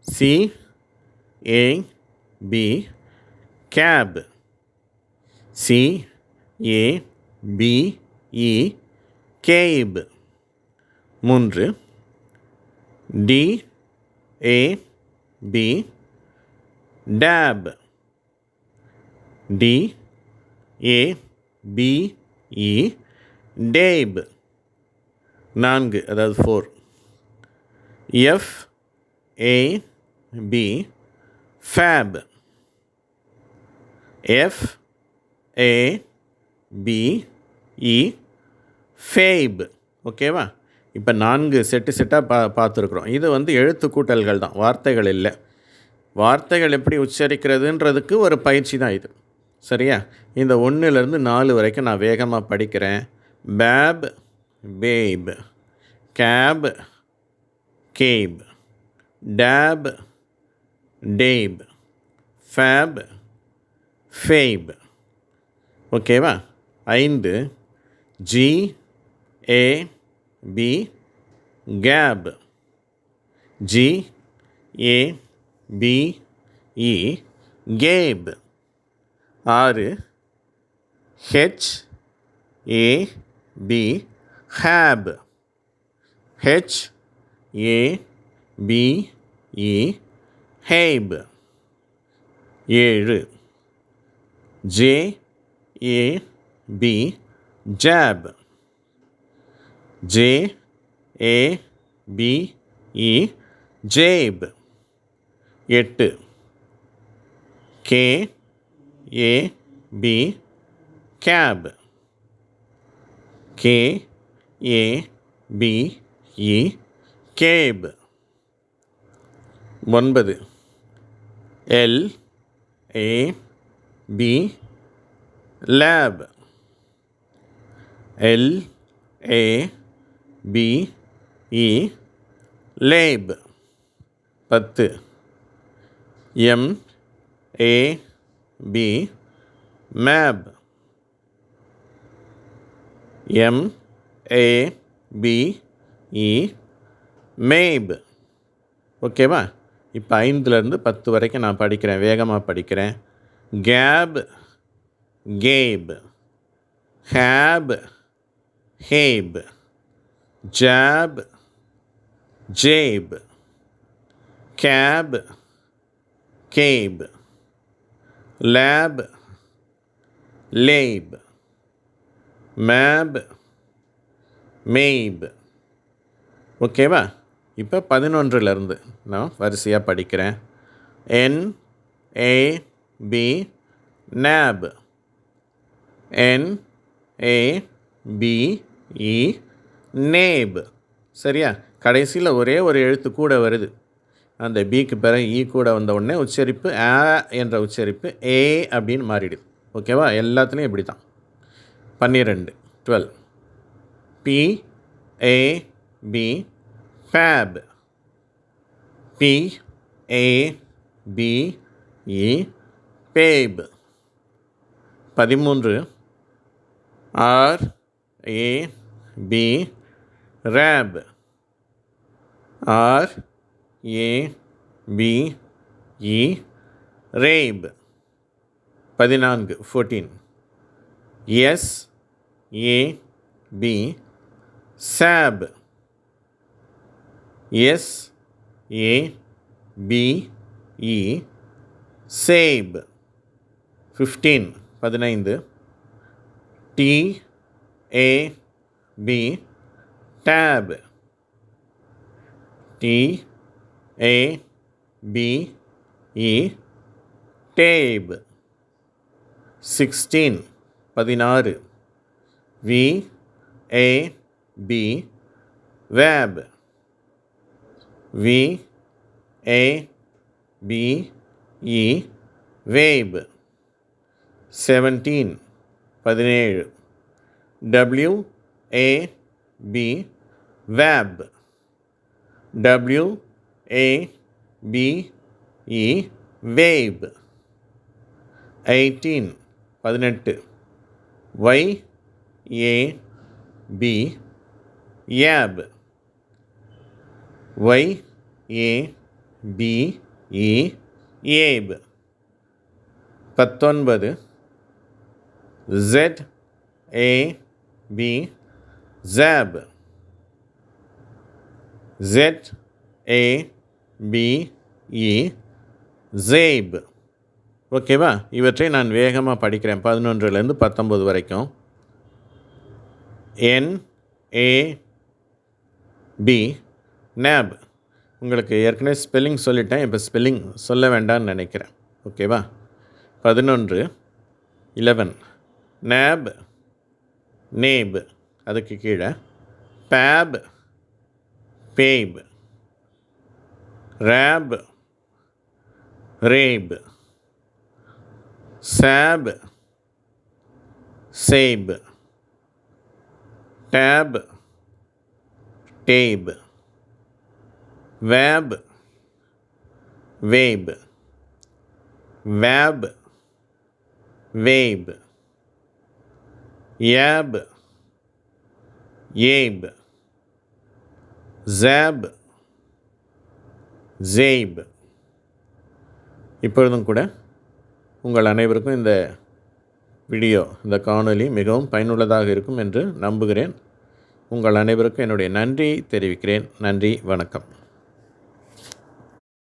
C A B cab. C A B E cab. மூன்று D A B dab. D A B E dab. நான்கு அதாவது 4 F A B fab. F A B E fab. ஓகேவா? இப்போ 4 செட்டாக பார்த்துருக்குறோம். இது எழுத்து கூட்டல்கள் தான், வார்த்தைகள் இல்லை. வார்த்தைகள் எப்படி உச்சரிக்கிறதுன்றதுக்கு ஒரு பயிற்சி தான் இது. சரியா? இந்த 1லேருந்து 4 வரைக்கும் நான் வேகமாக படிக்கிறேன். பேப் பேப், கேப் கேப், டேப் டேப், ஃபேப் ஃபேப். ஓகேவா? 5 G A B gab. G A B E gabe. 6 H A B hab. H A B E habe. 7 J A B jab. J A B E jabe. 8 K A B cab. K A B E cab. 9 L A B lab. L A B E lab. 10 M A B mab. M A B E mab. ஓகேவா? இப்போ 5லேருந்து 10 வரைக்கும் நான் படிக்கிறேன், வேகமாக படிக்கிறேன். Cap cap, hap hap, jab jab, cap cap, lap lap, map map. ஓகேவா? இப்போ 11லேருந்து நான் வரிசையாக படிக்கிறேன். N A B nab. N A B E nab. சரியா? கடைசியில் ஒரே ஒரு எழுத்து கூட வருது. அந்த பிக்கு பிறகு ஈ கூட வந்த உடனே உச்சரிப்பு ஆ என்ற உச்சரிப்பு ஏ அப்படின்னு மாறிடுது. ஓகேவா? எல்லாத்துலேயும் இப்படி தான். 12 P A B fab. P A B E pab. 13 R A B rab. R A B E rab. 14 S A B sab. S A B E sab. 15 T A B tab. T A B E tab. 16 V A B wab. V A B E wab. 17 W A B wab. W A B E wab. 18 Y A B yab. Y A B E ஏப். 19 Z A B ZAB. Z A B E ZAB. ஓகேவா? இவற்றை நான் வேகமாக படிக்கிறேன் 11லேருந்து 19 வரைக்கும். N A B NAB. உங்களுக்கு ஏற்கனவே spelling சொல்லிட்டேன், இப்போ ஸ்பெல்லிங் சொல்ல வேண்டாம்னு நினைக்கிறேன். ஓகேவா? 11 NAB NAB அதுக்கு கீழே PAB PAB RAB RAB SAB SAB TAB TAB WAB WAB WAB WAB YAB YAB ZAB ZAB. இப்பொழுதும் கூட உங்கள் அனைவருக்கும் இந்த வீடியோ, இந்த காணொளி மிகவும் பயனுள்ளதாக இருக்கும் என்று நம்புகிறேன். உங்கள் அனைவருக்கும் என்னுடைய நன்றியை தெரிவிக்கிறேன். நன்றி, வணக்கம்.